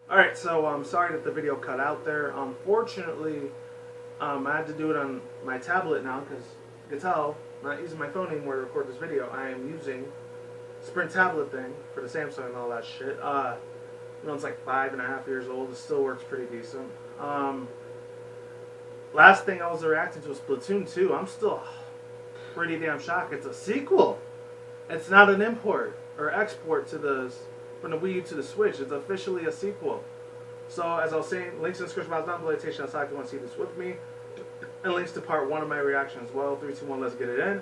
Alright, so I'm sorry that the video cut out there. Unfortunately, I had to do it on my tablet now because you can tell I'm not using my phone anymore to record this video. I am using Sprint tablet thing for the Samsung and all that shit. It's like 5.5 years old. It still works pretty decent. Last thing I was reacting to was Splatoon 2. I'm still pretty damn shocked. It's a sequel. It's not an import or export from the Wii U to the Switch. It's officially a sequel. So, as I was saying, links in the description box down below. If you want to see this with me. And links to part 1 of my reaction as well. 3, 2, 1, let's get it in.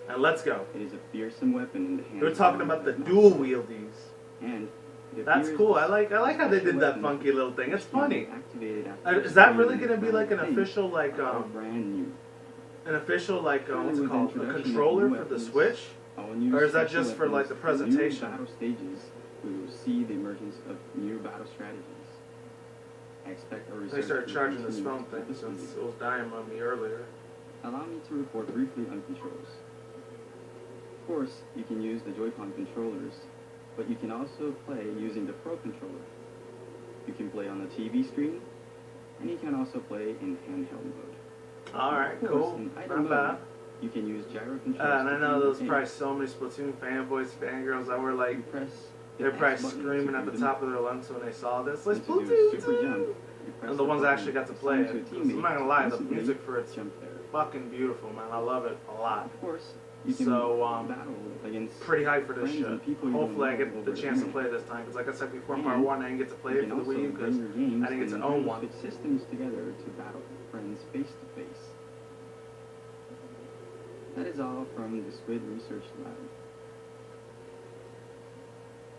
And let's go. It is a fearsome weapon in the hands. We're talking about the dual wieldies. And that's cool. I like how they did that funky little thing. It's funny. Is that really going to be like an official like brand new? An official like what's it called? A controller for the Switch? Or is that just for like the presentation? Battle stages, we will see the emergence of new battle strategies. I expect a research. They started charging this phone thing since it was dying on me earlier. Allow me to report briefly on controls. Of course, you can use the Joy-Con controllers, but you can also play using the Pro Controller. You can play on the TV screen, and you can also play in handheld mode. Alright, cool. Not bad. You can use gyro controls. And I know there's probably so many Splatoon fanboys, fangirls that were like, they're probably screaming at the top of their lungs when they saw this. Like, Splatoon 2! And the ones that actually got to play it. I'm not gonna lie, the music for it's fucking beautiful, man. I love it a lot. Of course. So, pretty hyped for this shit. Hopefully I get the chance to play this time, because like I said before in part 1, I didn't get to play it for the Wii U, because I didn't get to own one. Systems together to battle friends face to face. That is all from the Squid Research Lab.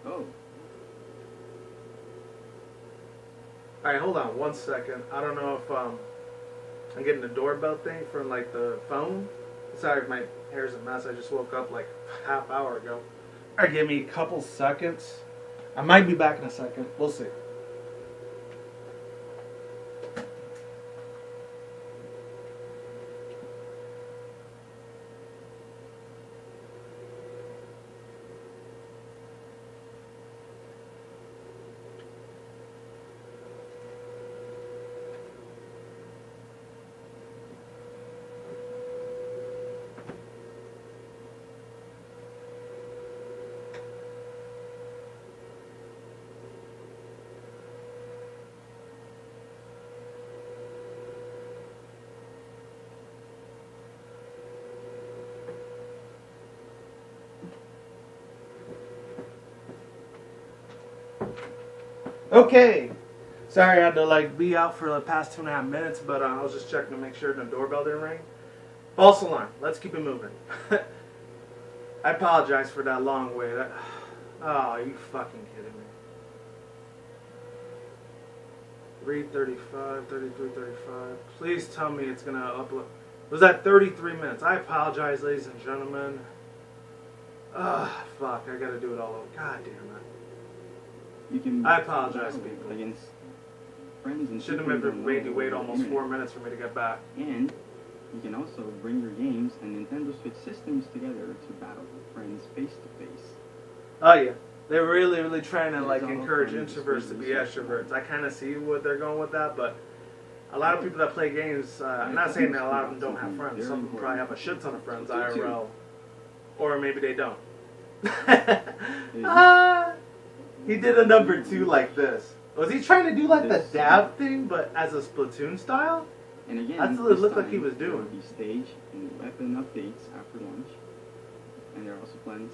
Oh. Alright, hold on 1 second. I don't know if I'm getting the doorbell thing from like the phone. Sorry if my hair's a mess. I just woke up like a half hour ago. Alright, give me a couple seconds. I might be back in a second. We'll see. Okay. Sorry I had to like be out for the past 2.5 minutes, but I was just checking to make sure the doorbell didn't ring. False alarm. Let's keep it moving. I apologize for that long wait. Oh, are you fucking kidding me? 3:35, 33, 35. Please tell me it's gonna upload. Was that 33 minutes? I apologize, ladies and gentlemen. Fuck, I gotta do it all over. God damn it. I apologize, people. Against friends and shouldn't have made you wait almost 4 minutes for me to get back. And you can also bring your games and Nintendo Switch systems together to battle with friends face to face. Oh yeah, they're really trying to like encourage introverts to be extroverts. I kind of see what they're going with that, but a lot of people that play games, I'm not saying that a lot of them don't have friends. Some people probably have a shit ton of friends IRL, or maybe they don't. He did a number 2 like this. Was he trying to do like the dab thing, but as a Splatoon style? And again, that's what it looked like he was doing. There will be stage and weapon updates after launch, and there are also plans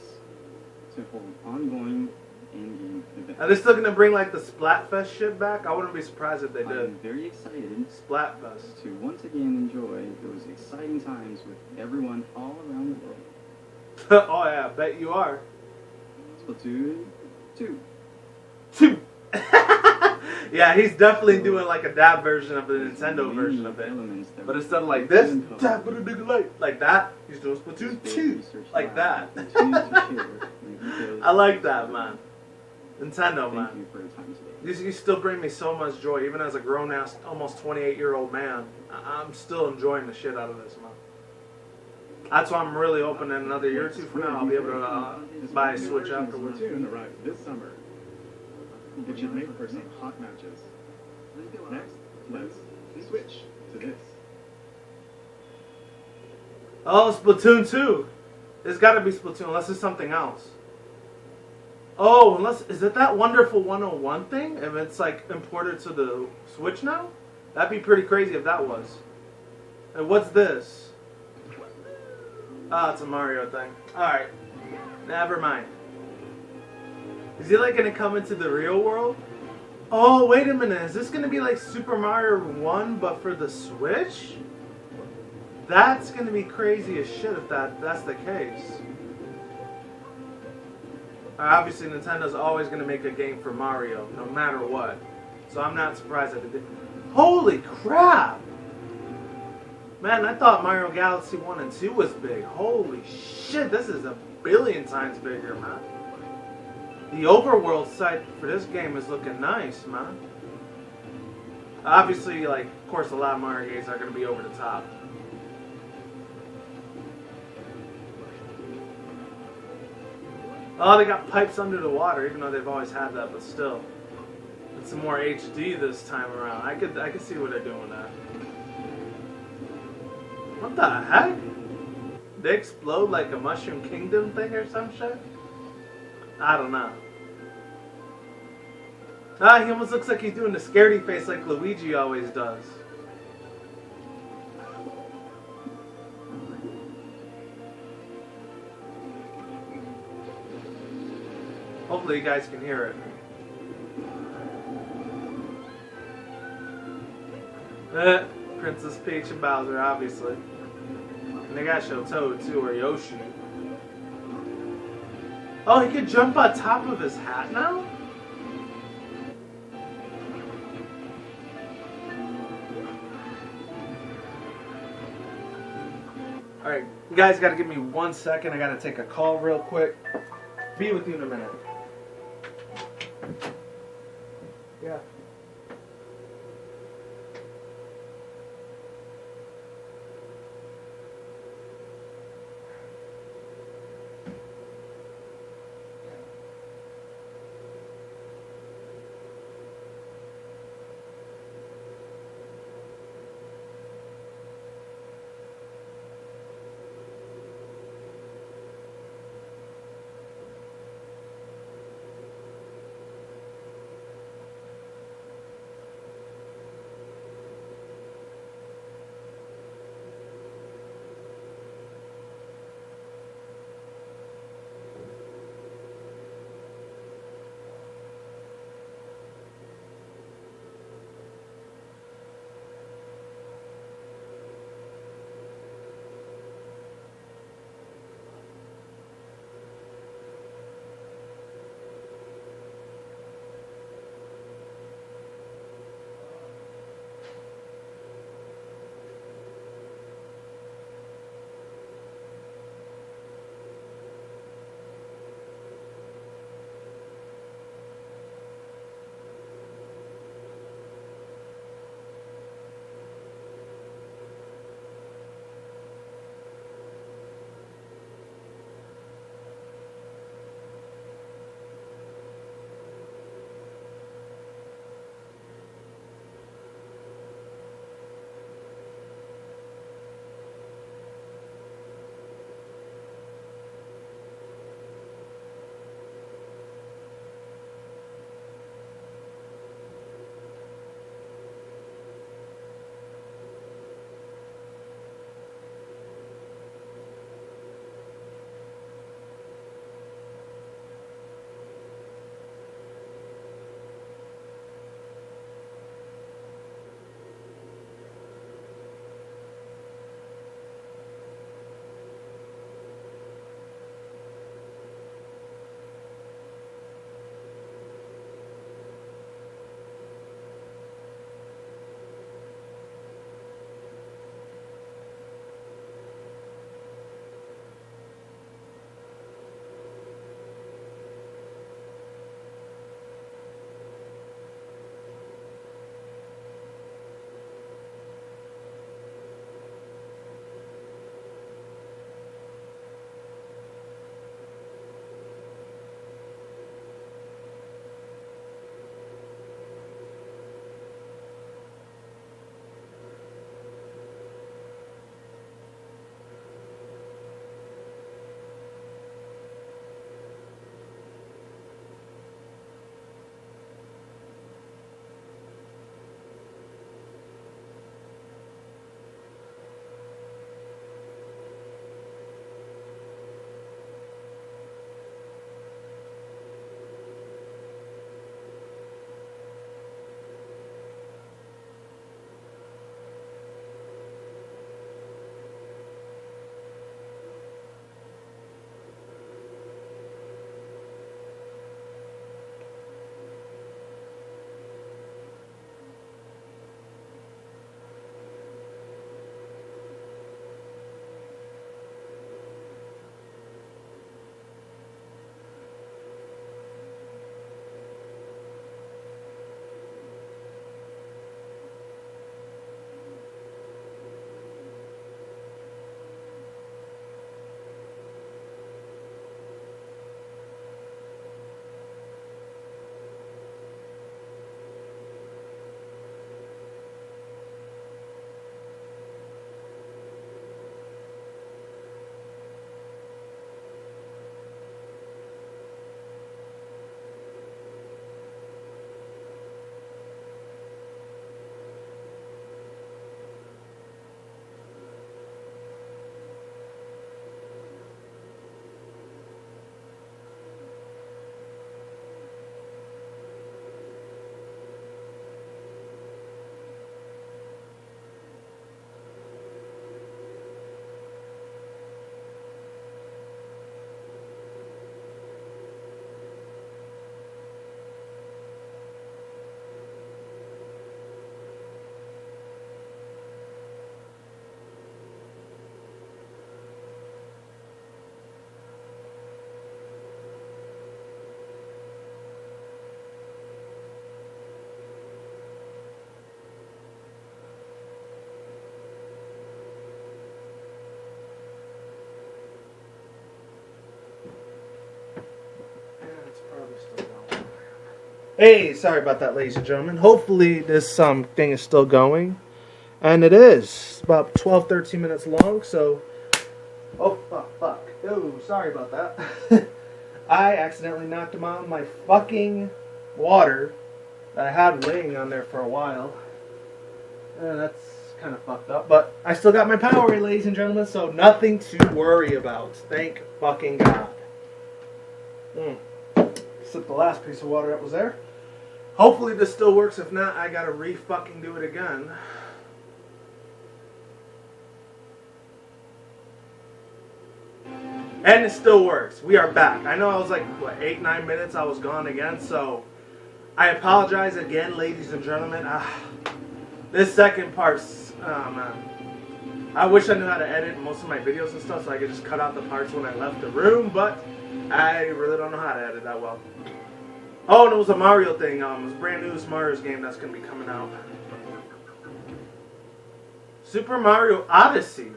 to hold ongoing in-game events. Are they still gonna bring like the Splatfest shit back? I wouldn't be surprised if they did. I'm very excited Splatfest to once again enjoy those exciting times with everyone all around the world. Oh yeah, I bet you are. Splatoon 2. Yeah, he's definitely doing like a dab version of the Nintendo version of it. But instead of like this, dab with a big light, like that, he's doing Splatoon 2, like that. I like that, man. Nintendo, man. You still bring me so much joy, even as a grown-ass, almost 28-year-old man. I'm still enjoying the shit out of this, man. That's why I'm really hoping in another year or two from now I'll be able to buy a Switch afterwards. Splatoon arrives this summer. It should make for some hot matches. Next, let's switch to this. Oh, Splatoon 2. It's got to be Splatoon, unless it's something else. Oh, unless is it that Wonderful 101 thing? If it's like imported to the Switch now, that'd be pretty crazy if that was. And what's this? Ah, it's a Mario thing. All right, never mind. Is he like gonna come into the real world? Oh, wait a minute. Is this gonna be like Super Mario 1 but for the Switch? That's gonna be crazy as shit if that's the case. Obviously, Nintendo's always gonna make a game for Mario, no matter what. So I'm not surprised that they did. Holy crap! Man, I thought Mario Galaxy 1 and 2 was big. Holy shit, this is a billion times bigger, man. The overworld site for this game is looking nice, man. Obviously, like, of course, a lot of Mario games are gonna be over the top. Oh, they got pipes under the water, even though they've always had that, but still. It's some more HD this time around. I could see what they're doing with that. What the heck? They explode like a Mushroom Kingdom thing or some shit? I don't know. Ah, he almost looks like he's doing the scaredy face like Luigi always does. Hopefully you guys can hear it. Princess Peach and Bowser, obviously. And they gotta show Toad too, or Yoshi. Oh, he could jump on top of his hat now? Alright, you guys gotta give me 1 second. I gotta take a call real quick. Be with you in a minute. Yeah. Hey, sorry about that, ladies and gentlemen. Hopefully this thing is still going. And it is. It's about 12, 13 minutes long, so... Oh, fuck. Oh, sorry about that. I accidentally knocked him out of my fucking water that I had laying on there for a while. And that's kind of fucked up. But I still got my Powerade, ladies and gentlemen, so nothing to worry about. Thank fucking God. Sip the last piece of water that was there. Hopefully this still works. If not, I gotta re-fucking do it again. And it still works. We are back. I know I was like, what, 8-9 minutes I was gone again, so I apologize again, ladies and gentlemen. This second part's, oh man. I wish I knew how to edit most of my videos and stuff so I could just cut out the parts when I left the room, but I really don't know how to edit that well. Oh, and it was a Mario thing. It was a brand new Mario's game that's going to be coming out. Super Mario Odyssey.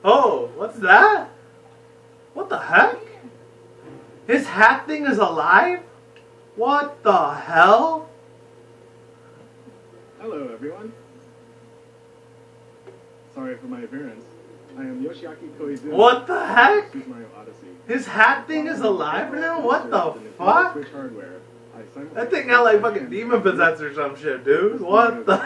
Oh, what's that? What the heck? His hat thing is alive? What the hell? Hello, everyone. Sorry for my appearance. I am Yoshiaki Koizumi. What the heck? Super Mario Odyssey. His hat thing is alive now? What the fuck? Switch hardware. That thing got like fucking demon possessed or some shit, dude. What the?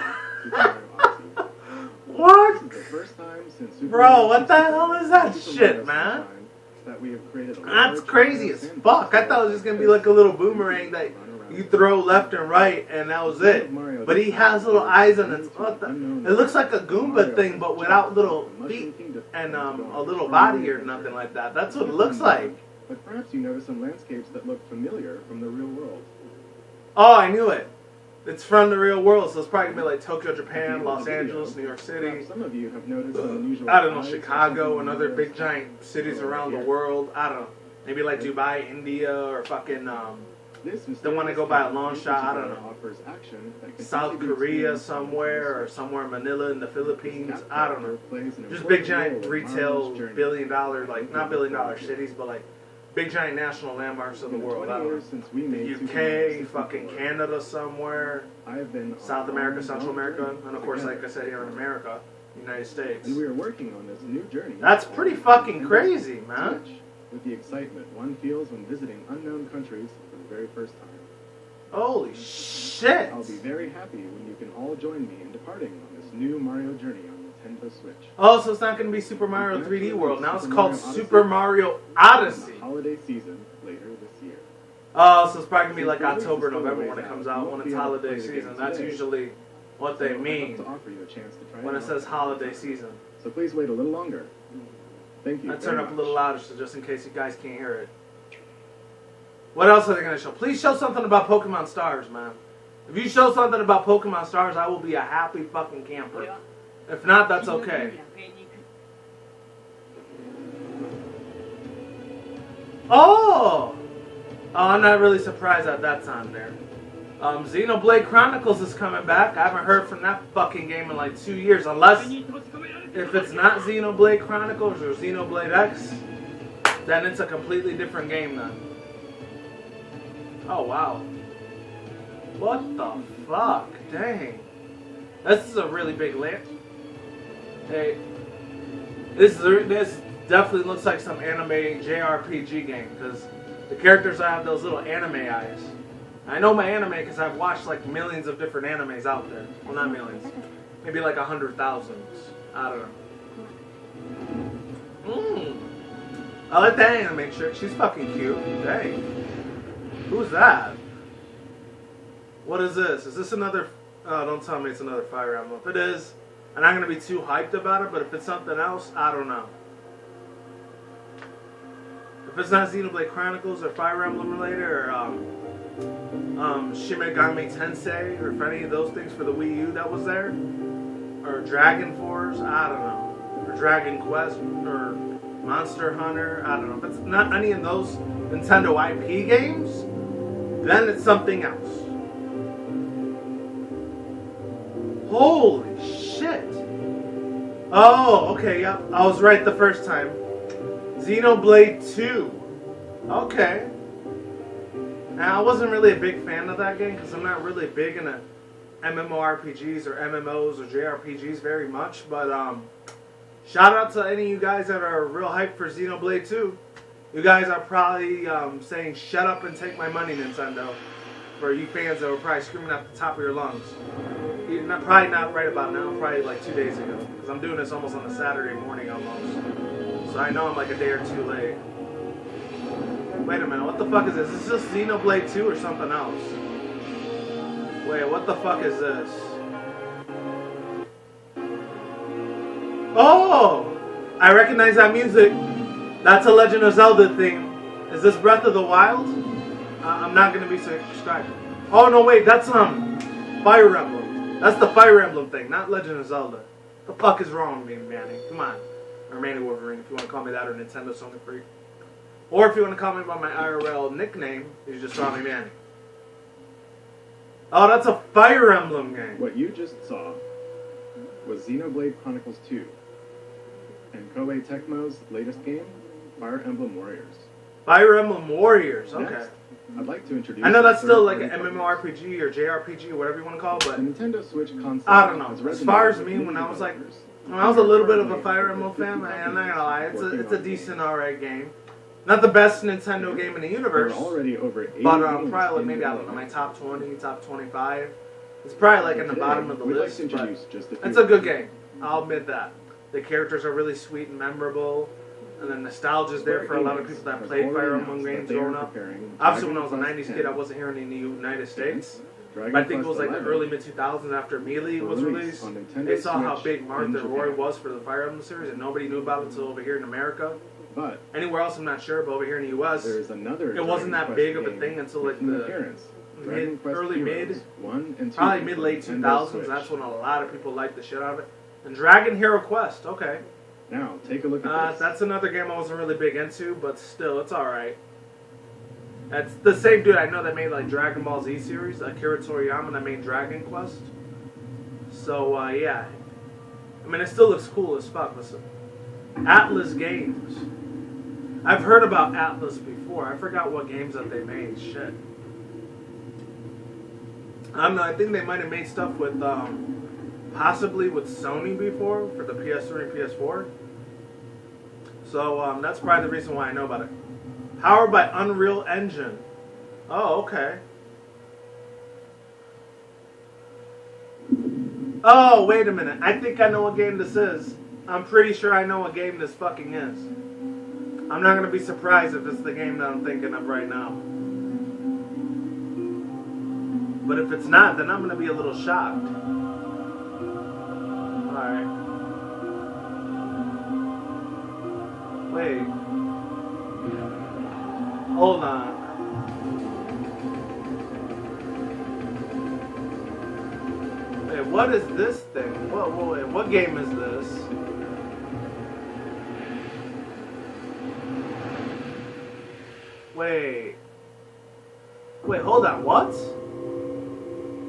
What? This is the first time since Super Bro, Mario what the 64 hell is that Super shit, Mario man? Sunshine that we have created a That's large crazy as fuck. I thought it was just gonna be like a little boomerang that you throw left and right and that was it. But he has little eyes on it. What the? It looks like a Goomba thing but without little feet and a little body or nothing like that. That's what it looks like. But perhaps you notice some landscapes that look familiar from the real world. Oh, I knew it. It's from the real world, so it's probably gonna be like Tokyo, Japan, Los Angeles, New York City. Perhaps some of you have noticed some unusual I don't know, eyes or Chicago something and other in big the giant cities around the Yeah. world. I don't know. Maybe like Dubai, India, or fucking This the one to go by a long mysterious shot, I don't feature know. offers action that can South easily be Korea experienced somewhere, or on somewhere in Manila in the Philippines. This I don't know. character plays an Just important big giant role in retail Mario's journey. billion-dollar, like not billion-dollar cities, but like big giant national landmarks of the In the world. 20 I don't know. years since we made Super Mario UK, 64, fucking Canada somewhere, I have been on South a America, long, Central long America, journey and of course, together. like I said, here in America, United States. And we are working on this new journey. That's pretty fucking crazy, man. Switch with the excitement one feels when visiting unknown countries for the very first time. Holy shit! I'll be very happy when you can all join me in departing on this new Mario journey on Nintendo Switch. Oh, so it's not going to be Super Mario 3D World. Now it's Super called Mario Odyssey. Super Mario In Odyssey. the holiday season later this year. Oh, so it's probably going to be like Since the October, release is November still when it ways comes out, out, you when won't it's be able to holiday play the game season. That's today. usually what they So I'd love mean to offer you a chance to try when it out. says holiday season. So please wait a little longer. Thank you. I very turn up a much. little louder so just in case you guys can't hear it. What else are they going to show? Please show something about Pokemon Stars, man. If you show something about Pokemon Stars, I will be a happy fucking camper. If not, that's okay. Oh! Oh, I'm not really surprised that that's on there. Xenoblade Chronicles is coming back. I haven't heard from that fucking game in like 2 years. Unless, if it's not Xenoblade Chronicles or Xenoblade X, then it's a completely different game then. Oh, wow. What the fuck? Dang. This is a really big land. Hey, this definitely looks like some anime JRPG game because the characters have those little anime eyes. I know my anime because I've watched like millions of different animes out there. Well, not millions. Maybe like 100,000. I don't know. I like that anime chick. She's fucking cute. Dang. Who's that? What is this? Is this another... Oh, don't tell me it's another Fire Emblem. If it is, I'm not going to be too hyped about it, but if it's something else, I don't know. If it's not Xenoblade Chronicles or Fire Emblem related or Shin Megami Tensei or if any of those things for the Wii U that was there, or Dragon Force, I don't know, or Dragon Quest or Monster Hunter, I don't know. If it's not any of those Nintendo IP games, then it's something else. Holy shit! Oh, okay, yep. I was right the first time. Xenoblade 2. Okay. Now, I wasn't really a big fan of that game because I'm not really big into MMORPGs or MMOs or JRPGs very much. But shout out to any of you guys that are real hyped for Xenoblade 2. You guys are probably saying, shut up and take my money, Nintendo. For you fans that were probably screaming at the top of your lungs. Probably not right about now, probably like 2 days ago. Because I'm doing this almost on a Saturday morning almost. So I know I'm like a day or two late. Wait a minute, what the fuck is this? Is this Xenoblade 2 or something else? Wait, what the fuck is this? Oh! I recognize that music. That's a Legend of Zelda thing. Is this Breath of the Wild? I'm not gonna be subscribed. Oh no, wait, that's Fire Emblem. That's the Fire Emblem thing, not Legend of Zelda. The fuck is wrong with me, Manny? Come on. Or Manny Wolverine, if you want to call me that, or Nintendo Sonic Freak. Or if you want to call me by my IRL nickname, you just call me Manny. Oh, that's a Fire Emblem game. What you just saw was Xenoblade Chronicles 2 and Koei Tecmo's latest game, Fire Emblem Warriors. Fire Emblem Warriors, okay. Next, I'd like to introduce... I know that's still like an third-party MMORPG or JRPG or whatever you want to call it, but... The Nintendo Switch console... I don't know. has As far as resonated me, with when I was like... developers. When I was a little bit of a Fire Emblem fan, I'm not gonna lie, it's a decent, alright game. Not the best Nintendo game in the There universe, are already over 80 but games probably like in maybe, I don't know, development. my top 20, top 25. It's probably like in the Today, bottom of the we'd like list, to but introduce just a few it's a good of them. game. I'll admit that. The characters are really sweet and memorable, and the nostalgia's there for a lot of people that Has played already Fire announced Emblem that games they are growing up. preparing Obviously, when I Dragon was a Quest 90s kid, I X. wasn't here in the United States. Dragon But I think it was Quest like the 11 early mid-2000s after Melee for was release released. on Nintendo They saw how Switch big Martha in and Roy Japan. was for the Fire Emblem series, and nobody knew about it until over here in America. But Anywhere else, I'm not sure, but over here in the U.S., there is another it wasn't Dragon that Quest big of a game thing until like making an the appearance. Dragon Quest early Heroes mid, 1 and 2 probably for mid-late Nintendo 2000s. Switch. That's when a lot of people liked the shit out of it. And Dragon Hero Quest, okay. Now, take a look at this. That's another game I wasn't really big into, but still, it's alright. That's the same dude I know that made like Dragon Ball Z series, Akira Toriyama, that made Dragon Quest. So, yeah. I mean, it still looks cool as fuck. Listen. Atlas Games. I've heard about Atlas before. I forgot what games that they made. Shit. I don't know. I think they might have made stuff with, possibly with Sony before for the PS3 and PS4. So, that's probably the reason why I know about it. Powered by Unreal Engine. Oh, okay. Oh, wait a minute. I think I know what game this is. I'm pretty sure I know what game this fucking is. I'm not going to be surprised if it's the game that I'm thinking of right now. But if it's not, then I'm going to be a little shocked. Alright. Wait. Hold on. Wait, what is this thing? Wait, what game is this? Wait, hold on, what?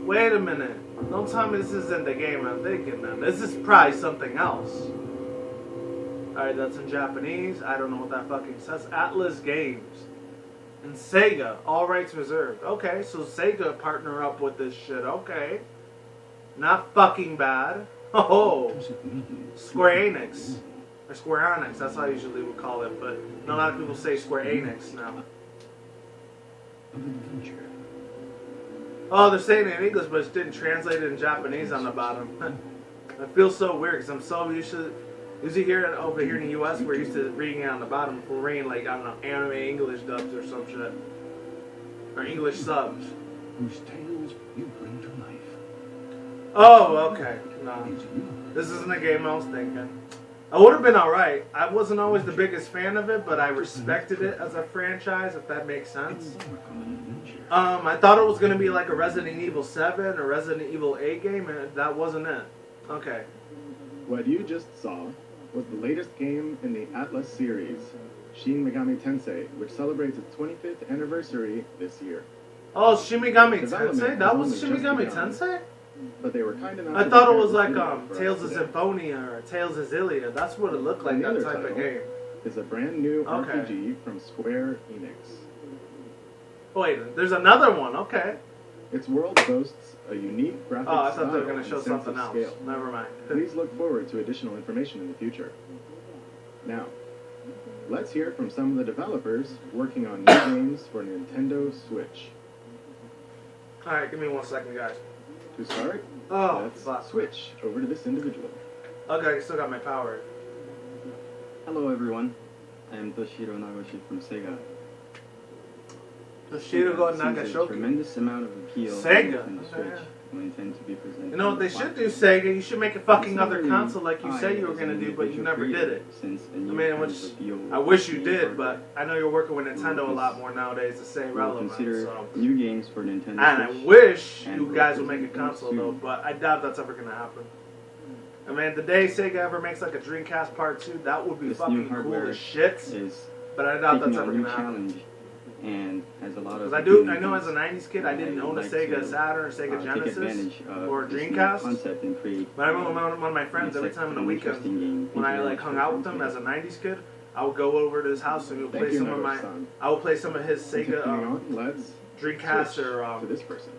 Wait a minute. Don't tell me this isn't the game I'm thinking then. This is probably something else. Alright, that's in Japanese. I don't know what that fucking says. Atlas Games. And Sega. All rights reserved. Okay, so Sega partner up with this shit. Okay. Not fucking bad. Oh. Square Enix. Or Square Enix. That's how I usually would call it. But a lot of people say Square Enix now. Oh, they're saying it in English, but it didn't translate it in Japanese on the bottom. I feel so weird because I'm so usually here over here in the U.S. we're used to reading it on the bottom. We're reading like, I don't know, anime English dubs or some shit, or English subs. Whose tales you bring to life. Oh, okay. No, this isn't a game I was thinking. I would have been alright. I wasn't always the biggest fan of it, but I respected it as a franchise, if that makes sense. I thought it was going to be like a Resident Evil 7 or Resident Evil 8 game, and that wasn't it. Okay. What you just saw was the latest game in the Atlas series, Shin Megami Tensei, which celebrates its 25th anniversary this year. Oh, Shin Megami Development Tensei? has That only was Shin just Megami begun. Tensei? But they were kind enough. I to thought it prepare was the like studio for us Tales of today. Symphonia or Tales of Xillia. That's what it looked like, And the that other type of title, game. is a brand new Okay. RPG from Square Enix. Wait, there's another one. Okay. Its world boasts a unique graphic Oh, I style thought they were gonna and show sense something of else. scale. Never mind. Please look forward to additional information in the future. Now, let's hear from some of the developers working on new games for Nintendo Switch. All right, give me 1 second, guys. To start, Oh, let's fuck. switch over to this individual. Okay, I still got my power. Hello everyone, I am Toshiro Nagoshi from Sega. The Shirugo Sega sees a Nagashoki. tremendous amount of appeal Sega. in the Okay, Switch yeah. will intend to be presented. You know what they on the should do, platform. Sega? You should make a fucking It's not other really console like you I said you were as gonna an do, but you individual never did creator, it. Since a I new mean, kind which of appeal I wish you will did, be but I know you're working with Nintendo a lot more nowadays to stay We'll relevant. consider So. new games for Nintendo And I Switch. wish and you we'll guys would make a present them console soon. though, but I doubt that's ever gonna happen. I mean, the day Sega ever makes like a Dreamcast Part 2, that would be This fucking new cool hardware as shit. is But I doubt taking that's on ever a new gonna happen. challenge and has a lot of Because I know as a '90s kid, I didn't own a Sega Saturn or Sega take Genesis advantage of or this new Dreamcast. concept and create But I remember one of my friends every time on the weekends when I like hung out with him as a '90s kid, I would go over to his house and we would Thank play you, some of my. Nagoshi-san. I would play some of his Continuing Sega on, let's Dreamcast switch or to this person.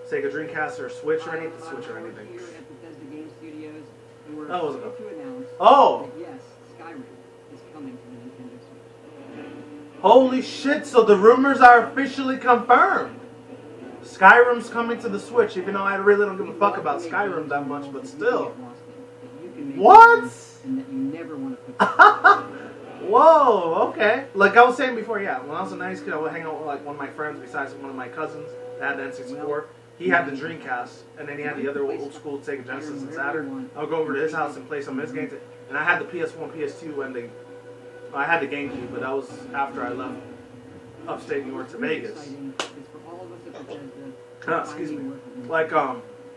Sega Dreamcast or Switch or anything. Switch or anything. Here at Bethesda Game Studios, and we're That was excited to announce Oh, that yes, Skyrim is coming to the Nintendo Switch. holy shit! So the rumors are officially confirmed. Skyrim's coming to the Switch, even though I really don't give a fuck about Skyrim that much, but still. What? And that you never want to put Whoa, okay. Like I was saying before, yeah, when I was a nice kid, I would hang out with like one of my friends besides one of my cousins that had the N64. He had the Dreamcast, and then he had the other old school Sega Genesis and Saturn. I would go over to his house and play some of his games. And I had the PS1, PS2, and I had the GameCube, but that was after I left upstate New York to Vegas. exciting is for all of us at Bethesda. Excuse me. finally work with Like,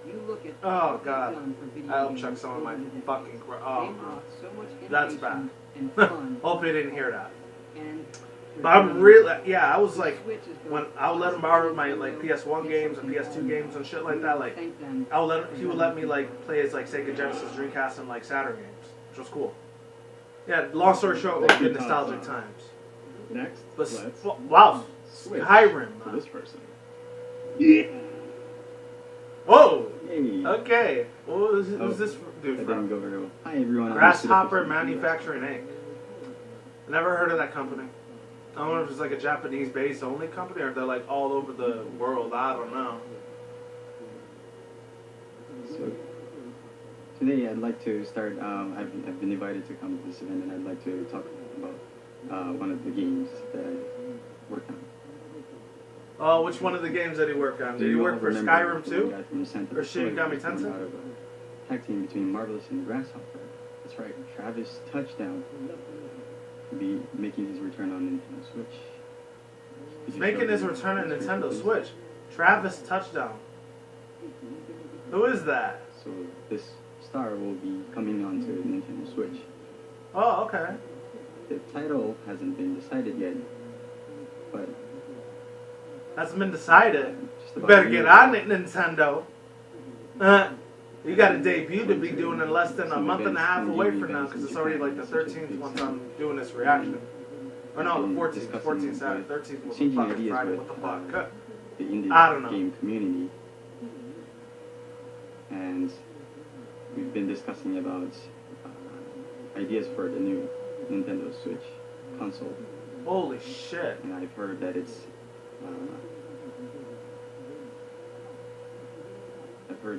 You look at oh, what they've God. done for video I hope games check some of my over the fucking. decades. Oh, They brought so much that's innovation bad. and fun. Hope you didn't hear that. And But I'm really, yeah, I was like, Switch is when I would let him borrow my like PS1 games and PS2 games and shit like that, like Thank them. he would let me like play his like Sega Genesis, Dreamcast, and like Saturn games, which was cool. Yeah, long story short, it was Thank you, good nostalgic Tom. times. Next, But let's wow, switch Skyrim. to this person. Whoa. Yay. Okay. What was who's this That dude didn't from? go very well. Hi everyone. I'm Grasshopper Mr. Manufacturing Inc. Never heard of that company. I don't know if it's like a Japanese-based only company or if they're like all over the world. I don't know. So today I'd like to start. I've been invited to come to this event, and I'd like to talk about one of the games that I worked on. Oh, which one of the games did he work on? Did he You work all for remember Skyrim the too? guy from Santa Or Destroy Shinigami came Tensei? out of a tag team between Marvelous and Grasshopper. That's right, Travis Touchdown will be making his return on Nintendo Switch. He's making his return on Nintendo Switch. Travis Touchdown. Who is that? So this star will be coming onto Nintendo Switch. Oh, okay. The title hasn't been decided yet, but Hasn't been decided. just You about better a get year on ago, it, Nintendo. You got a debut to be doing in less than a month and a half away from now, because it's already like the 13th once I'm doing this reaction. Or no, the 14th. 14th Saturday. 13th was exchanging fucking ideas Friday. with, What the fuck? the indie I don't know. game community, and we've been discussing about ideas for the new Nintendo Switch console, Holy shit. and I've heard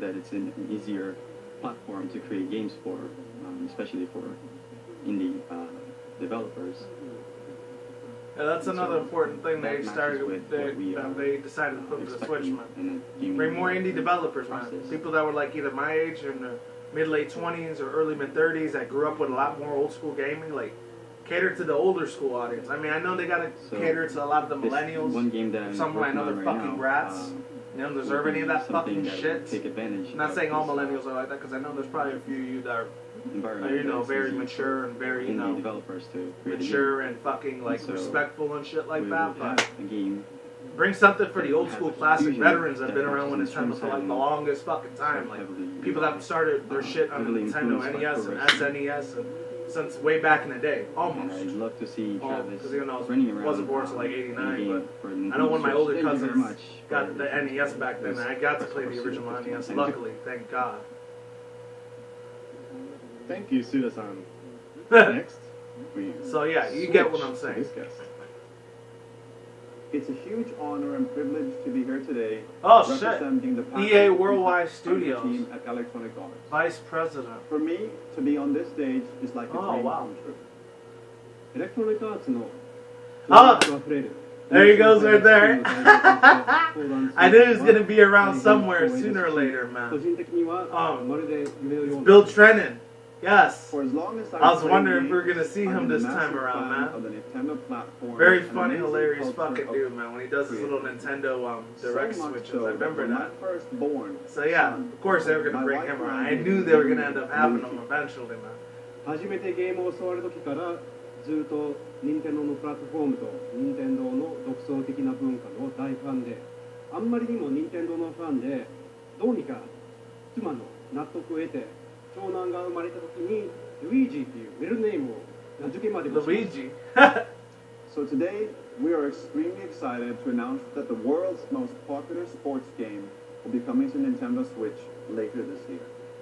that it's an easier platform to create games for, especially for indie developers. Yeah, that's another important thing That they matches started with with. what we are They decided to put with the Switch, Expecting man. in a gaming Bring more indie developers, man. process. People that were like either my age in the mid-late 20s or early mid-30s that grew up with a lot more old school gaming, like cater to the older school audience. I mean, I know they gotta So, cater to a lot of the This millennials. one game that I'm Some of I working know on they're right fucking now, rats. They don't deserve would any of be that something fucking that shit. would take advantage I'm not of saying all this millennials are like that, because I know there's probably a few of you that are, environment you know, that's very easy mature and very, you indie know, developers to create mature and fucking like So, respectful and shit a like game. that. We will But have a game bring something for the old school classic Fusion veterans that that have been around with focuses Nintendo on for like the longest fucking time. Like heavily people that started their shit on the heavily Nintendo influenced by NES and progress. SNES and since way back in the day, And almost. I'd love to see Travis Because even though I running around. wasn't born until like in the 89, game but for I Nintendo know one of my Switch. older Thank you very cousins much got for the NES back then, this and I got to play the Super original Super NES. Nintendo. Luckily, thank God. Thank you, Suda-san. Next, we So yeah, you get what switch I'm to saying. this guest. It's a huge honor and privilege to be here today Oh shit! representing the EA Patrick Worldwide FIFA Studios. team at Electronic Arts. Vice President. For me, to be on this stage is like a Oh, dream wow. come true. エレクトロニックアーツの Ah! 情熱あふれる There he goes right there. I knew he was gonna be around 大変 somewhere 光栄ですし sooner or later, 個 man. 人的には Um, まるで夢のような Bill Trennan. Yes. For as long as I was played wondering if we were games, gonna see I've him been a this massive time around, fan man. of the Nintendo platform Very and funny, amazing hilarious culture fucking of dude, man. When he does his little Nintendo direct so much switches, so I remember when that. my firstborn So yeah, son, of course they were gonna my bring wife him and around. I I knew they were gonna end up having him moved eventually, man. 初めてゲームを教わる時からずっと任天堂のプラットフォームと任天堂の独創的な文化の大ファンで、あんまりにも任天堂のファンでどうにか妻の納得を得て長男が生まれた時にルイージっていうメルネームを名付けまでもしました Luigi. So today, we are extremely excited to announce that the world's most popular sports game will be coming to Nintendo Switch later this year.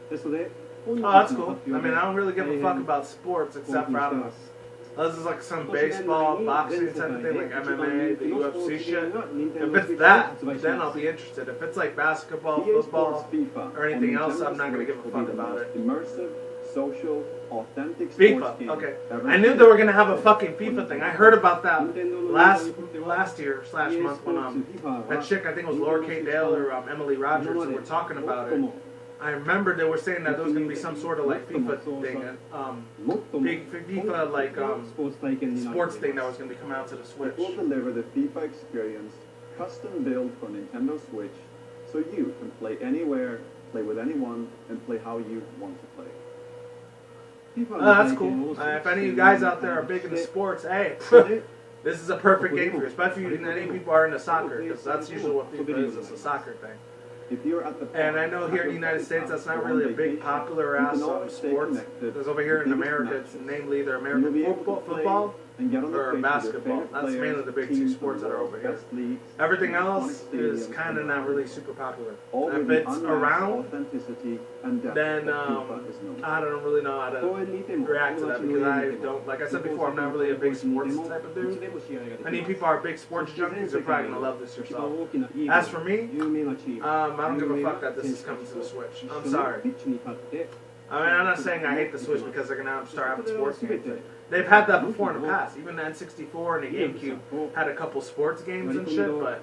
ですので、本日 Oh, that's の cool. 発 I 表 mean, で I don't really give a 大 fuck 変 about sports 興 except 奮 for, I して don't ま know. す。 This is like some 今年年 baseball, 内に boxing 全世 type of 界 thing, で like 一番 MMA, 人気 the のスポー UFC ツゲー shit. ムが任天 If 堂 it's スイッチで that, 発売し then ま I'll す。 be interested. If it's like basketball, EA Sports football, FIFA or anything on else, Nintendo I'm not gonna Switch give a will fuck be the about most it. immersive, social, authentic sports FIFA, game okay. ever I knew made. they were gonna have a fucking FIFA thing. I heard about that 任天堂の last year slash EA month when スポーツ FIFA that は chick, I think it was Laura K. Dale or Emily 今 Rogers ま who で were talking about 最 it. も I remember they were saying that there was gonna be some sort of like FIFA thing, もっとも big FIFA like スポーツ体験になる sports thing that was gonna be coming out to the Switch. It will deliver the FIFA experience, custom built for Nintendo Switch, so you can play anywhere, play with anyone, and play how you want to play. FIFA の That's 体験 cool. を If any of you guys out there are big into sports, hey, それで this is a perfect game for you, especially if any people are into soccer, because that's usually what FIFA is. It's a soccer thing. If you're at the And I know here in the United States, that's not really a big popular ass sports. Because over here in America, it's namely either American football and get on the or pitch with your basketball. favorite That's players, mainly the big two teams sports from that the are over world's here. best leagues, Everything iconic else is stadiums, kind of and not really super popular. all If with the it's unmatched around, authenticity and depth then that FIFA is known for. I don't really know how to 公園にいても react to that 友達 because の I 家にいても don't, like I said before, I'm not really a big sports type of いつ dude. でも試合ができます Many people are big sports junkies, they're probably gonna love this 一番 yourself. 大きなリーグ As for me, 有名なチーム I don't give a fuck that this is coming to the Switch. I'm sorry. ピッチに立って I mean, I'm not saying I hate the Switch because they're gonna start having sports games. They've had that before in the past. Even the N64 and the GameCube had a couple sports games and shit, but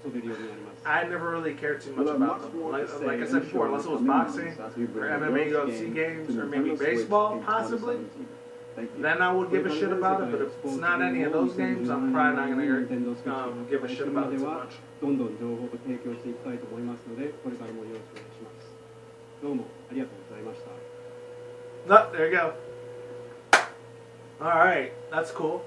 遊べるようになります。 I never really cared too much We'll have about much them. more Like, to say like I in said the before, show unless it was coming boxing months as we bring or the MMA, world's UFC game games, to or maybe Nintendo Switch baseball, in possibly, 2017. Thank you. then I would give a shit about it. But if it's not any of those games, I'm probably not gonna give a shit about it too much. どんどん情報を提供していきたいと思いますので、これからもよろしくお願いします。どうもありがとうございました。 Oh, there you go. Alright, that's cool.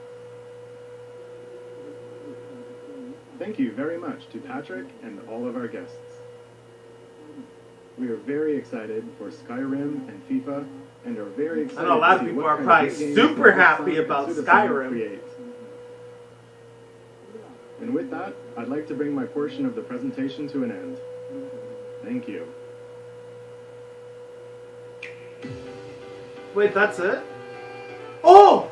Thank you very much to Patrick and all of our guests. We are very excited for Skyrim and FIFA, and are very excited I know a lot of to see people what are kind probably of games super that happy Sun and about Suda-san Skyrim. create. And with that, I'd like to bring my portion of the presentation to an end. Thank you. Wait, that's it? Oh!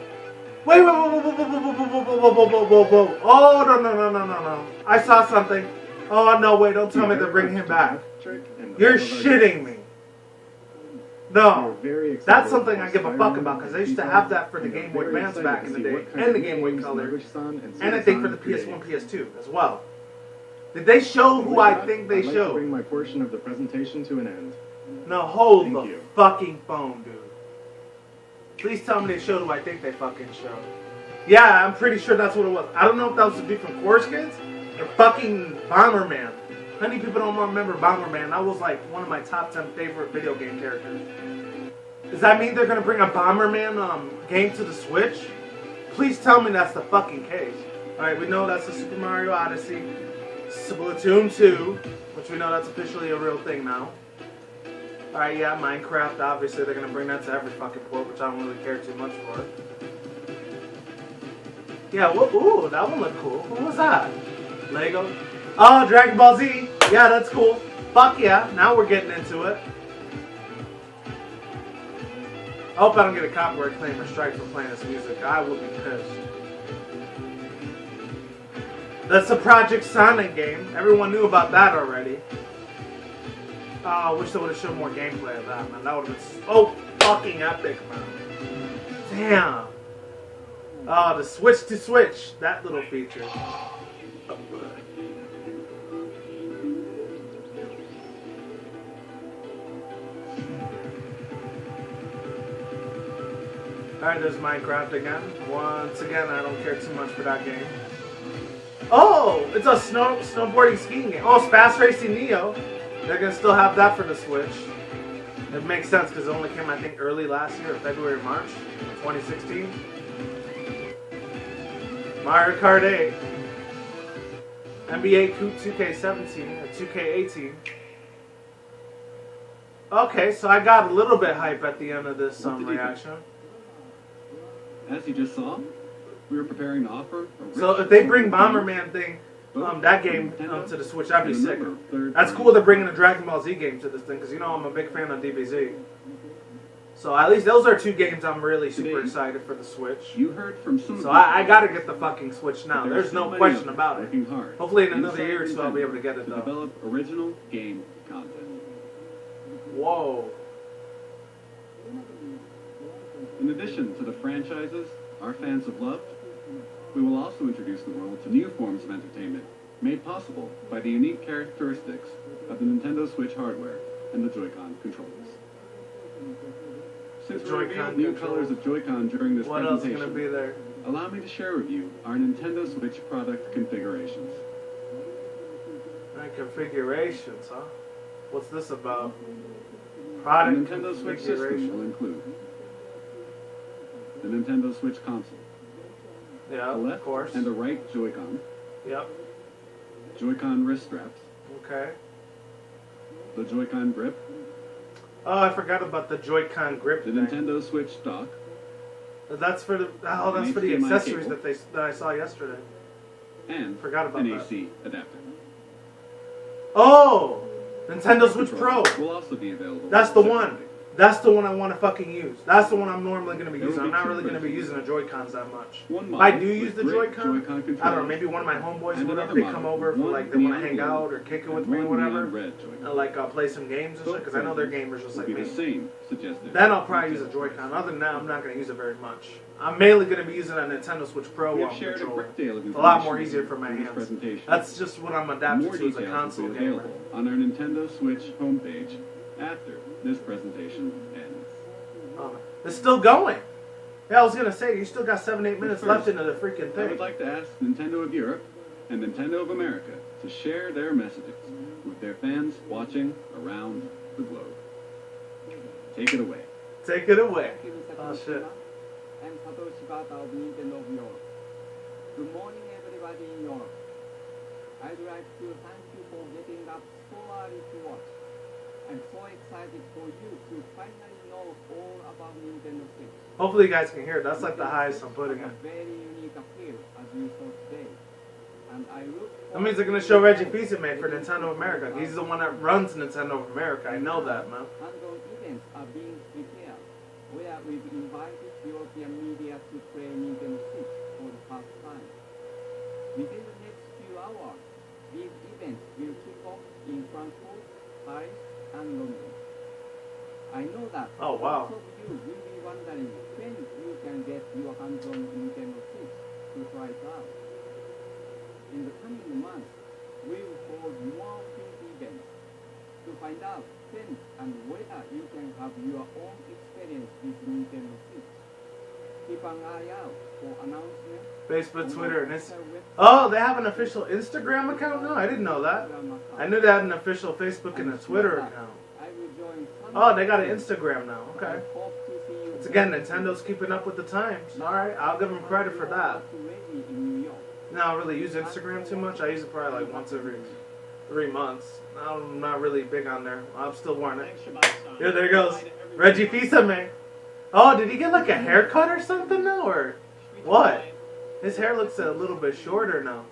Wait, wait, whoa, whoa, whoa, whoa, whoa, whoa, whoa, whoa, whoa, whoa, whoa. Oh, no, no, no, no, no, no. I saw something. Oh, no, wait, don't tell me they're bringing him back. Patrick and You're all of our shitting me. We're No. very excited That's something for I give a Skyrim fuck about, because they used to and have that for the and are Game Boy very Advance excited back in to the see day, what kind and the of Game Boy games Color, Naguchi-san and I think for the Suda-san PS1, create. PS2 as well. Did they show With who I that, think they I'd like to showed? bring my portion of the presentation to an end. No, hold Thank the you. fucking phone, dude. Please tell me they showed who I think they fucking showed. Yeah, I'm pretty sure that's what it was. I don't know if that was the dude from Course Kids or fucking Bomberman. Many people don't remember Bomberman. That was like one of my top 10 favorite video game characters. Does that mean they're gonna bring a Bomberman game to the Switch? Please tell me that's the fucking case. Alright, we know that's the Super Mario Odyssey, Splatoon 2, which we know that's officially a real thing now. Alright, yeah, Minecraft, obviously they're gonna bring that to every fucking port, which I don't really care too much for. Yeah, ooh, that one looked cool. What was that? Lego? Oh, Dragon Ball Z! Yeah, that's cool. Fuck yeah, now we're getting into it. I hope I don't get a copyright claim or strike for playing this music. I will be pissed. That's the Project Sonic game. Everyone knew about that already. Oh, I wish they would have shown more gameplay of that, man. That would have been so fucking epic, man. Damn. Oh, the switch to switch. That little feature. Alright, there's Minecraft again. Once again, I don't care too much for that game. Oh! It's a snowboarding skiing game. Oh, Space Racing Neo. They're gonna still have that for the Switch. It makes sense because it only came, I think, early last year, February, March, 2016. Mario Kart 8. NBA 2K17 or 2K18. Okay, so I got a little bit hype at the end of this reaction. As you just saw, we were preparing to offer a So if they bring Bomberman thing, that game to the Switch, that'd be sick. That's cool they're bringing a Dragon Ball Z game to this thing, because you know I'm a big fan of DBZ. So at least those are two games I'm really super excited for the Switch. You heard from some. So I gotta get the fucking Switch now. There's no question about it. Working hard. Hopefully in another year or so I'll be able to get it to though. develop original game content. Whoa. In addition to the franchises our fans have loved, we will also introduce the world to new forms of entertainment made possible by the unique characteristics of the Nintendo Switch hardware and the Joy-Con controllers. Since we revealed new colors of Joy-Con during this What else is presentation, gonna be there? allow me to share with you our Nintendo Switch product configurations. Configurations, huh? What's this about? The Product Nintendo Switch system will include the Nintendo Switch console, Yeah, the of left course. and the right Joy-Con, Yep. Joy-Con wrist straps, Okay. the Joy-Con grip, Oh, I forgot about the Joy-Con grip the thing. Nintendo Switch dock, That's for the that's for the HDMI accessories cable. that I saw yesterday. and Forgot about an that. AC adapter. Oh, Nintendo Switch Pro. will also be available. That's the one. separately. That's the one I want to fucking use. That's the one I'm normally going to be There will using. be I'm not two really going to be versions. using the Joy-Cons that much. One If I model do use with the great Joy-Con, Joy-Con I don't know, controllers, maybe one of my homeboys and or whatever, another they model come over with for one like, they want to neon hang blue out or kick it with and me or one whatever. neon red Joy-Con. And like play some games and shit, Both because I know they're versions gamers just will like be me. the same suggested. Then I'll probably use a Joy-Con. Other than that, I'm not going to use it very much. I'm mainly going to be using a Nintendo Switch Pro We have while shared a controller. quick deal of It's a lot more information easier for my in this hands. presentation. That's just what I'm adapted More to as details a console will be gamer. available on our Nintendo Switch homepage after this presentation ends. It's still going. Yeah, I was going to say, you still got 7-8 minutes First, left into the freaking I thing. would like to ask Nintendo of Europe and Nintendo of America to share their messages with their fans watching around the globe. Take it away. Take it away. Thank you, Mr. Oh, shit. Kojima. I'm Satoshi Shibata of Nintendo of Europe. Good morning, everybody in Europe. I'd like to thank you for getting up so early to watch. I'm so excited for you to finally know all about Nintendo Switch. Hopefully you guys can hear it. That's like the highest I'm putting It it. has a very unique appeal, as you saw today. And I look That means they're going to show Reggie Fils-Aimé for Nintendo of America. He's the one that runs Nintendo of America. I know that, man. Hands-on events are being prepared, where we've invited European media to play Nintendo Switch for the first time. Within the next few hours, these events will kick off in Frankfurt, Paris, and London. I know that Oh, wow. most of you will be wondering when you can get your hands on Nintendo Switch to try it out. In the coming months, we will hold more field events to find out when and whether you can have your own experience with Nintendo Switch. Keep an eye out for announcements. Facebook, Twitter, and our Instagram. official website. Oh, they have an official Instagram account now? I didn't know that. I knew they had an official Facebook and a Twitter account. I will join some Oh, they got an Instagram now. Okay. I hope to see you It's again, Nintendo's keeping up with the times. Alright, I'll give them credit for that. to Reggie in New York. No, I don't really use Instagram too much. I use it probably like once every 3 months. I'm not really big on there. I'm still wearing it. Thanks, Shabbat-san. Yeah, there he goes. Bye to everyone. Reggie Fils-Aimé. Oh, did he get like a haircut or something now, or what? His hair looks a little bit shorter now.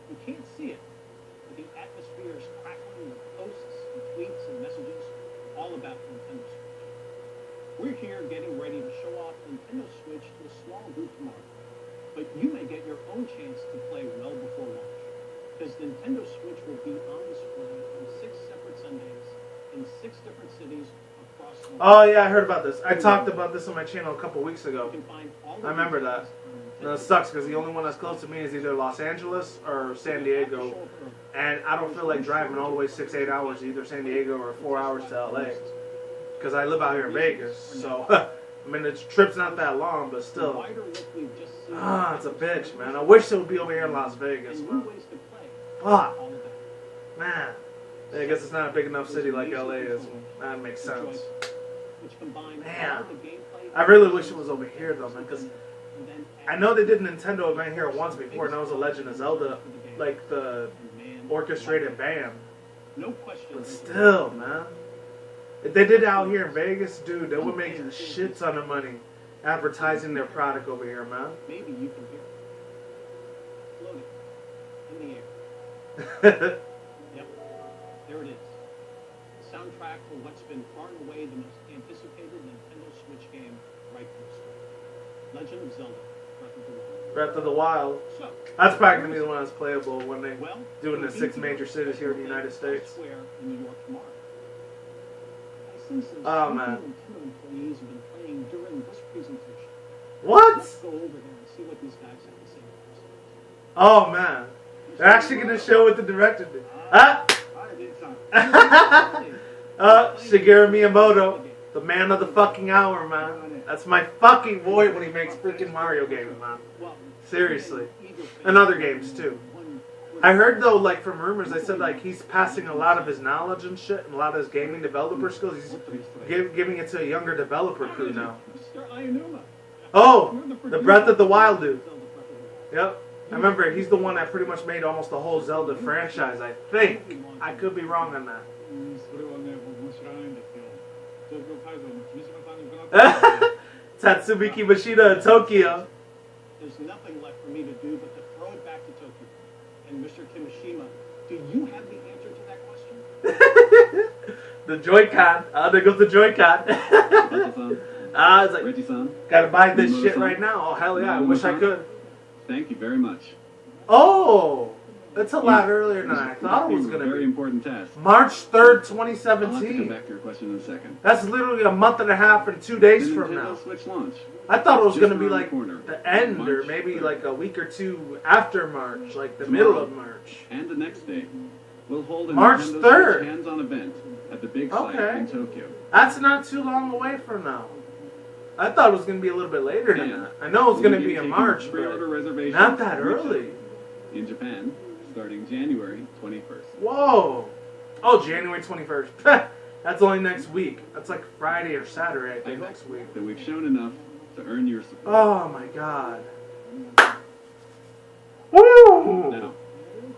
You can't see it, but the atmosphere is crackling with posts and tweets and messages all about Nintendo Switch. We're here getting ready to show off Nintendo Switch to a small group tomorrow, but you may get your own chance to play well before launch, because Nintendo Switch will be on display on 6 separate Sundays in 6 different cities across the world. Oh yeah, I heard about this. I talked about this on my channel a couple weeks You ago. can find all the I remember details that. on No, it Nintendo sucks because the only one that's close to me is either Los Angeles or San Diego, and I don't feel like driving all the way 6-8 hours to either San Diego or 4 hours to LA because I live out here in Vegas. So I mean, the trip's not that long, but still, wider look we've just seen it's a bitch, man. I wish it would be over here in Las Vegas, and new man. ways to play. Fuck, All of that. man. I guess it's not a big enough city like LA is. That makes sense. Which combine Man. all the gameplay I really wish it was over here though, man, because and then I know they did a Nintendo event here once before, and that was a Legend of Zelda, like the man, orchestrated band. no question. But still, man. If they did it out here in Vegas, dude, they would make a shit ton of money advertising their product over here, man. Maybe you can hear it. Floating in the air. Yep, there it is. The soundtrack for what's been far and away the most anticipated Nintendo Switch game right from the start. Legend of Zelda, Breath of the Wild. Breath of the Wild. So, That's probably gonna be the one that's playable when they well, do it in the it'll 6 be major cities here in the United States. Square in New York tomorrow. I see some Oh, sleepy man. Nintendo employees have been playing during this presentation. What? Let's go over there and see what these guys have to say. Oh man, they're actually gonna show what the director did. Ah, I did something. Shigeru Miyamoto, the man of the fucking hour, man. That's my fucking boy when he makes freaking Mario games, man. Seriously. And other games too. I heard though, like from rumors, they said like he's passing a lot of his knowledge and shit, and a lot of his gaming developer skills. He's giving it to a younger developer crew now. Mr. Ayanuma. Oh, the Breath of the Wild dude. Yep. I remember he's the one that pretty much made almost the whole Zelda franchise. I think. I could be wrong on that. それはね、僕も知らないんですけど、東京改造の君島さんに伺った Tatsumi Kimishida in Tokyo. There's nothing left for me to do but to throw it back to Tokyo. And Mr. Kimishima, do you have the answer to that question? The Joy-Con. There goes the Joy-Con. Reggie-san, It's like, Reggie-san, gotta buy this shit Miyamoto-san. right now. Oh, hell yeah. I wish I could. Thank you very much. Oh, it's a lot earlier than I thought it was You going were to very be. important task. March 3rd, I'll have to come 2017. back to your question in a second. That's literally a month and a half and 2 days The from Nintendo now. Switch launch. I thought it was Just going to be around the like corner. the end or March maybe 3rd. like a week or two after March, like the Tomorrow. middle of March. And the next day, we'll hold a March Nintendo 3rd. Switch hands-on event at the big site Okay. in Tokyo. That's not too long away from now. I thought it was going to be a little bit later than And that. I know it was going to we'll be in taking March, pre-order but reservations not that for early. in Japan starting January 21st. Whoa. Oh, January 21st. That's only next week. That's like Friday or Saturday, I I think, hope next week. that we've shown enough to earn your support. Oh my god. Woo! Now,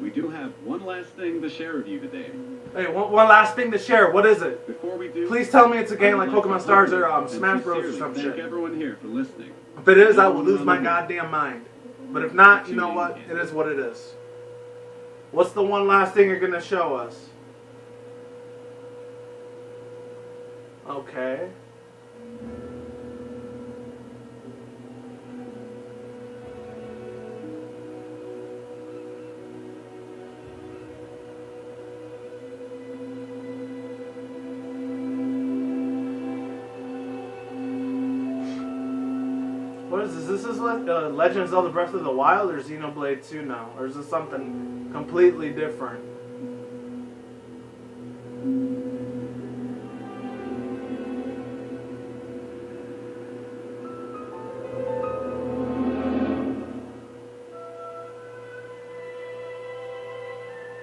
we do have one last thing to share with you today. Hey, one last thing to share. What is it? Before we do, Please tell me it's a game I like would Pokemon to Stars or publicly Smash and Bros or sincerely some thank shit. everyone here for listening. If it is, I will lose my goddamn mind. But if not, you know what? It is what it is. What's the one last thing you're gonna show us? Okay. What is this? This is Legend of Zelda Breath of the Wild or Xenoblade 2 now? Or is this something completely different?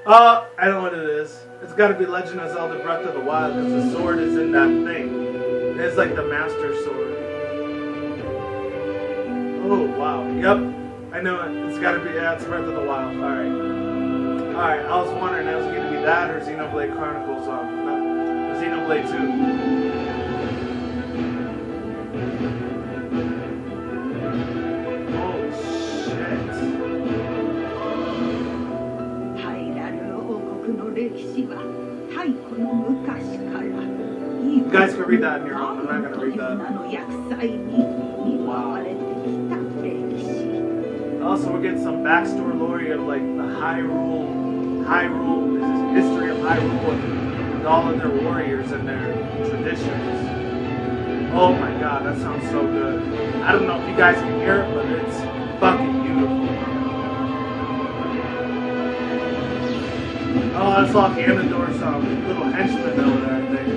I know what it is. It's gotta be Legend of Zelda Breath of the Wild because the sword is in that thing. It's like the Master Sword. Oh, wow. Yep. I know it. It's gotta be, yeah, it's Breath of the Wild. Alright. Alright, I was wondering, it was going to be that or Xenoblade Chronicles, Xenoblade 2. You guys can read that on your own. I'm not going to read that. Wow. Also, we're getting some backstory lore of like the Hyrule, this is history of Hyrule and all of their warriors and their traditions. Oh my god, that sounds so good. I don't know if you guys can hear it, but it's fucking beautiful. Oh, that's like Ganondorf's little henchman over there, I think.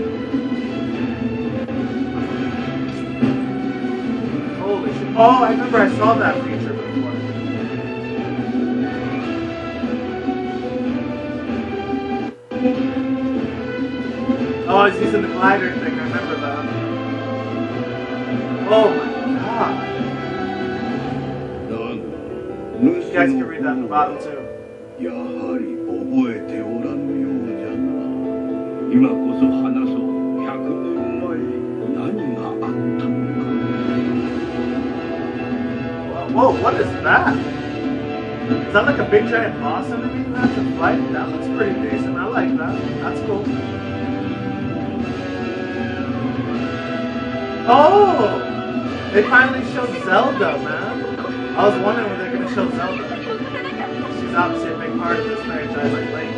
Holy shit. Oh, I remember I saw that feature before. Oh, he's using the glider thing, I remember that. Oh my god. You guys can read that in the bottom too. やはり覚えておらぬようじゃな。今こそ話そう。100年前何があったのか。Whoa, what is that? Is that like a big giant boss enemy you have to fight? That looks pretty decent. I like that. That's cool. Oh! They finally showed Zelda, man. I was wondering when they're going to show Zelda. She's obviously a big part of this franchise, like Link.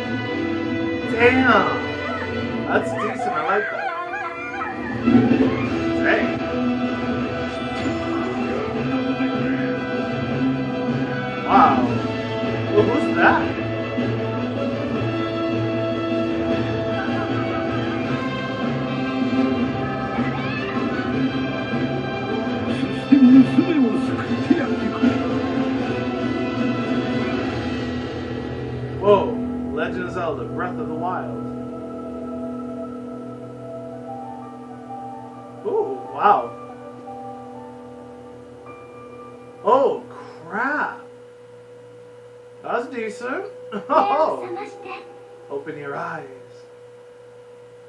Damn! That's decent, I like that. Dang. Wow. Well, who's that? Whoa, Legend of Zelda, Breath of the Wild. Ooh, wow. Oh, crap. That's decent. Oh. Open your eyes.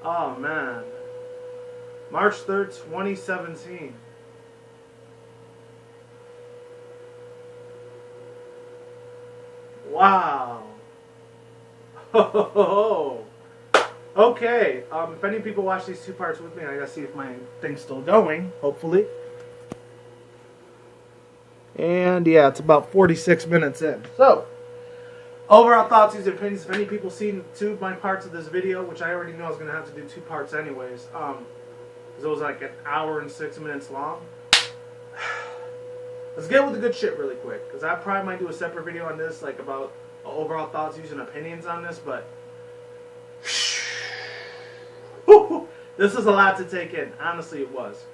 Oh, man. March 3rd, 2017. Wow. Oh. Okay. If any people watch these two parts with me, I gotta see if my thing's still going, hopefully. And yeah, it's about 46 minutes in. So, overall thoughts, views, and opinions. If any people seen two of my parts of this video, which I already know I was gonna have to do two parts anyways, because it was like an hour and 6 minutes long. Let's get with the good shit really quick, because I probably might do a separate video on this, like about overall thoughts, views, and opinions on this, but this is a lot to take in. Honestly, it was.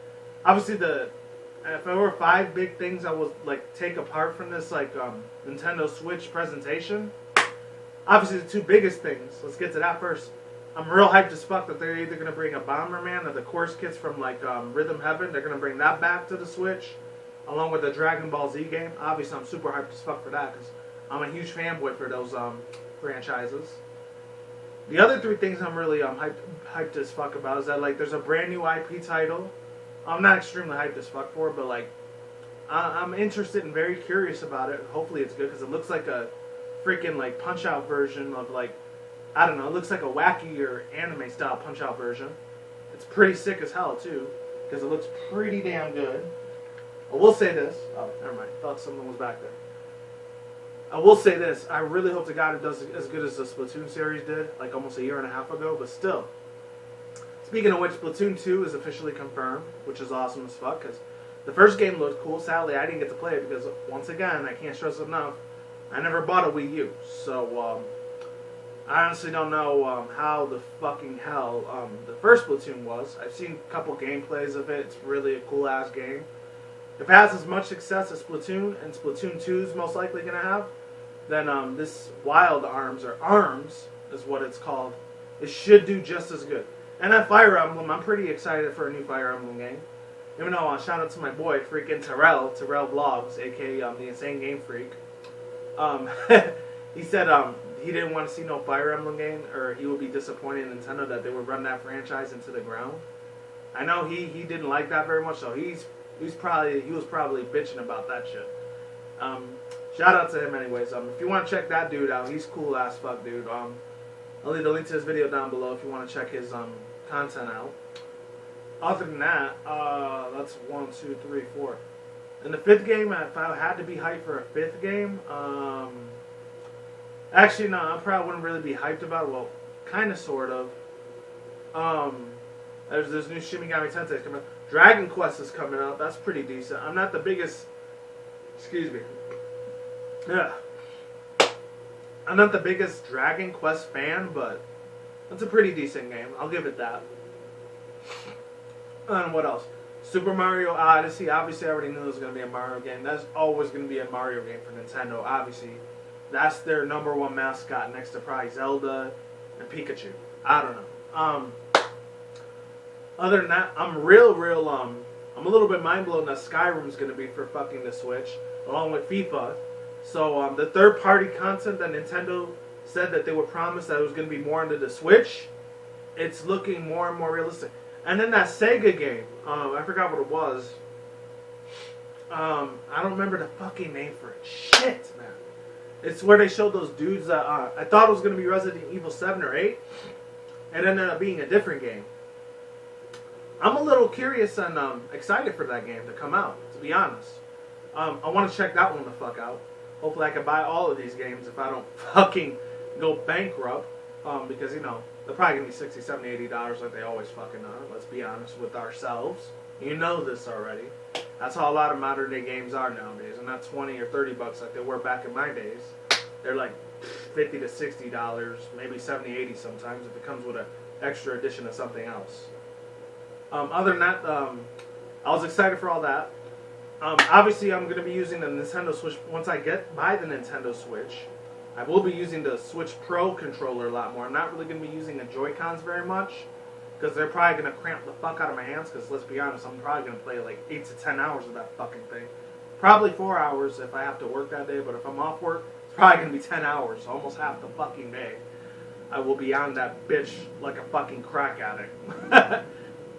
Obviously, if there were 5 big things I would like take apart from this like Nintendo Switch presentation, obviously the 2 biggest things. Let's get to that first. I'm real hyped as fuck that they're either gonna bring a Bomberman or the course kits from like Rhythm Heaven. They're gonna bring that back to the Switch, along with the Dragon Ball Z game. Obviously, I'm super hyped as fuck for that because I'm a huge fanboy for those franchises. The other 3 things I'm really hyped as fuck about is that like there's a brand new IP title. I'm not extremely hyped as fuck for it, but like I'm interested and very curious about it. Hopefully it's good because it looks like a freaking like Punch-Out version of like, I don't know, it looks like a wackier anime style Punch-Out version. It's pretty sick as hell too because it looks pretty damn good. I will say this. Oh, never mind. Thought someone was back there. I will say this. I really hope to God it does as good as the Splatoon series did, like almost a year and a half ago, but still. Speaking of which, Splatoon 2 is officially confirmed, which is awesome as fuck, because the first game looked cool. Sadly, I didn't get to play it because, once again, I can't stress enough, I never bought a Wii U. So, I honestly don't know how the fucking hell the first Splatoon was. I've seen a couple gameplays of it. It's really a cool-ass game. If it has as much success as Splatoon, and Splatoon 2 is most likely going to have, then this Wild Arms, or ARMS is what it's called, it should do just as good. And that Fire Emblem, I'm pretty excited for a new Fire Emblem game. Even though, shout out to my boy, freaking Terrell Vlogs, aka the Insane Game Freak. He said he didn't want to see no Fire Emblem game, or he would be disappointed in Nintendo that they would run that franchise into the ground. I know he didn't like that very much, so he was probably bitching about that shit. Shout out to him anyways. If you want to check that dude out, he's cool as fuck, dude. I'll leave the link to his video down below if you want to check his content out. Other than that, that's 1, 2, 3, 4. And the 5th game, if I had to be hyped for a 5th game, actually no, I probably wouldn't really be hyped about it. Well, kind of, sort of. There's this new Shin Megami Tensei coming out. Dragon Quest is coming out. That's pretty decent. I'm not the biggest. Excuse me. Yeah. I'm not the biggest Dragon Quest fan, but it's a pretty decent game. I'll give it that. And what else? Super Mario Odyssey. Obviously, I already knew it was going to be a Mario game. That's always going to be a Mario game for Nintendo. Obviously, that's their #1 mascot next to probably Zelda and Pikachu. I don't know. Other than that, I'm a little bit mind blown that Skyrim's going to be for fucking the Switch, along with FIFA. So the third-party content that Nintendo said that they would promise that it was going to be more into the Switch, it's looking more and more realistic. And then that Sega game, I forgot what it was. I don't remember the fucking name for it. Shit, man. It's where they showed those dudes that I thought it was going to be Resident Evil 7 or 8, and it ended up being a different game. I'm a little curious and excited for that game to come out, to be honest. I want to check that one the fuck out. Hopefully I can buy all of these games if I don't fucking go bankrupt. Because, you know, they're probably going to be $60, $70, $80 like they always fucking are. Let's be honest with ourselves. You know this already. That's how a lot of modern day games are nowadays. And not 20 or 30 bucks like they were back in my days. They're like $50 to $60, maybe 70, 80 sometimes if it comes with an extra edition of something else. Other than that, I was excited for all that. Obviously, I'm going to be using the Nintendo Switch. Once I buy the Nintendo Switch, I will be using the Switch Pro controller a lot more. I'm not really going to be using the Joy-Cons very much, because they're probably going to cramp the fuck out of my hands, because let's be honest, I'm probably going to play like 8 to 10 hours of that fucking thing. Probably 4 hours if I have to work that day, but if I'm off work, it's probably going to be 10 hours, almost half the fucking day. I will be on that bitch like a fucking crack addict.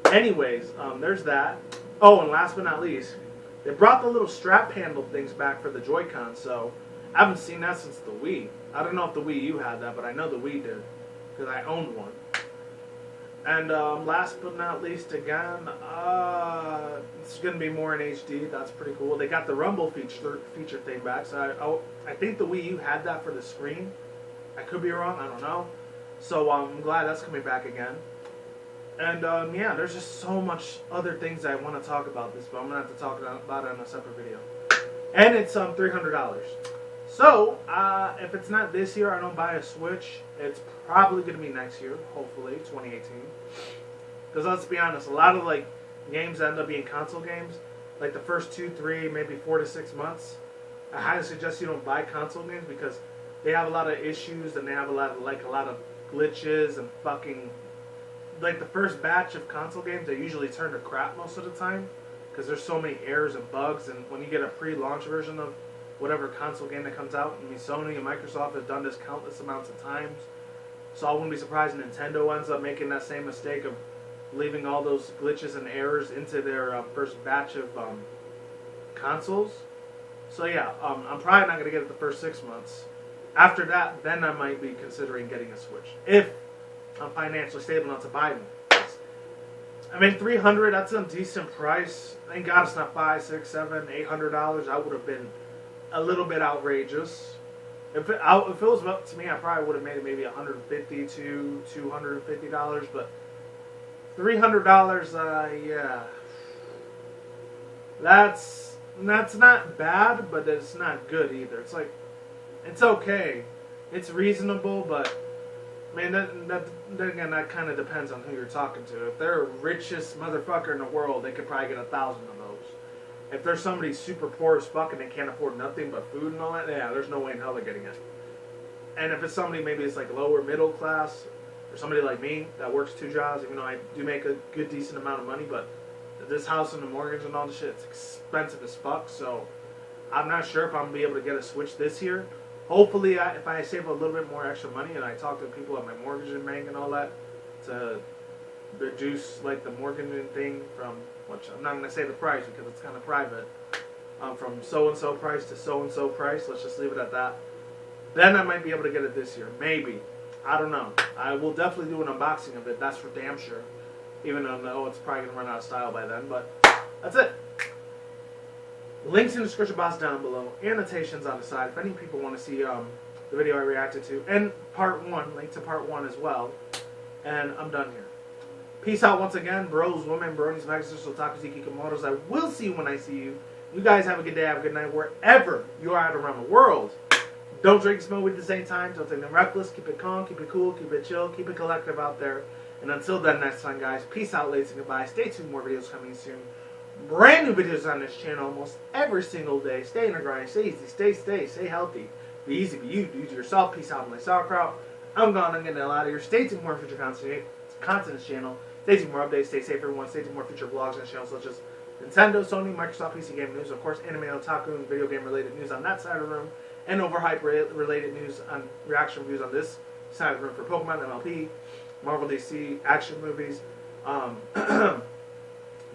Anyways, there's that. Oh, and last but not least, they brought the little strap handle things back for the Joy-Con, so I haven't seen that since the Wii. I don't know if the Wii U had that, but I know the Wii did, because I owned one. And last but not least, again, it's going to be more in HD. That's pretty cool. They got the Rumble feature thing back, so I think the Wii U had that for the screen. I could be wrong, I don't know. So I'm glad that's coming back again. And yeah, there's just so much other things I want to talk about this, but I'm going to have to talk about it in a separate video. And it's $300. So, if it's not this year, I don't buy a Switch, it's probably going to be next year, hopefully, 2018. Because let's be honest, a lot of like games that end up being console games, like the first 2, 3, maybe 4 to 6 months, I highly suggest you don't buy console games because they have a lot of issues and they have a lot of glitches and fucking... Like the first batch of console games, they usually turn to crap most of the time because there's so many errors and bugs. And when you get a pre-launch version of whatever console game that comes out, I mean, Sony and Microsoft have done this countless amounts of times. So I wouldn't be surprised if Nintendo ends up making that same mistake of leaving all those glitches and errors into their first batch of consoles. So yeah, I'm probably not going to get it the first 6 months. After that, then I might be considering getting a Switch. If I'm financially stable enough to buy them. I mean, $300, that's a decent price. Thank God it's not $500, $600, $700, $800. I would have been a little bit outrageous. If it was up to me, I probably would have made it maybe $150 to $250, but $300, yeah. That's not bad, but it's not good either. It's like, it's okay. It's reasonable, but man, then again, that kind of depends on who you're talking to. If they're the richest motherfucker in the world, they could probably get 1,000 of those. If there's somebody super poor as fuck and they can't afford nothing but food and all that, yeah, there's no way in hell they're getting it. And if it's somebody maybe it's like lower middle class, or somebody like me that works 2 jobs, even though I do make a good decent amount of money, but this house and the mortgage and all the shit, it's expensive as fuck. So I'm not sure if I'm gonna be able to get a Switch this year. Hopefully, if I save a little bit more extra money and I talk to people at my mortgage and bank and all that to reduce like the mortgage thing from, which I'm not going to say the price because it's kind of private, from so-and-so price to so-and-so price, let's just leave it at that, then I might be able to get it this year. Maybe. I don't know. I will definitely do an unboxing of it, that's for damn sure. Even though it's probably going to run out of style by then, but that's it. Links in the description box down below. Annotations on the side if any people want to see the video I reacted to. And part 1, link to part 1 as well. And I'm done here. Peace out once again, bros, women, bronies, magazines, otakus, ikikomotos. I will see you when I see you. You guys have a good day, have a good night, wherever you are at around the world. Don't drink and smoke weed at the same time. Don't take them reckless. Keep it calm, keep it cool, keep it chill, keep it collective out there. And until then, next time, guys, peace out, ladies, and goodbye. Stay tuned, more videos coming soon. Brand new videos on this channel almost every single day. Stay in the grind, stay easy, stay healthy. Be easy, be you, do to yourself. Peace out, my sauerkraut. I'm gone, I'm getting the hell out of here. Stay tuned for more future content on this channel. Stay tuned for more updates, stay safe, everyone. Stay tuned for more future vlogs on this channel, such as Nintendo, Sony, Microsoft, PC game news, of course, anime, otaku, and video game related news on that side of the room, and overhype related news on reaction reviews on this side of the room for Pokemon, MLP, Marvel, DC, action movies,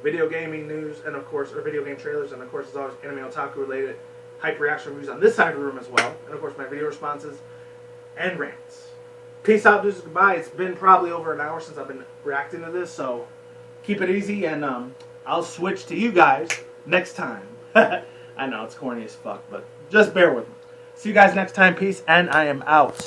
video gaming news, and of course, or video game trailers, and of course, as always, anime, otaku related hype reaction reviews on this side of the room as well, and of course, my video responses and rants. Peace out, dudes, goodbye. It's been probably over an hour since I've been reacting to this, so keep it easy, and I'll switch to you guys next time. I know, it's corny as fuck, but just bear with me. See you guys next time. Peace, and I am out.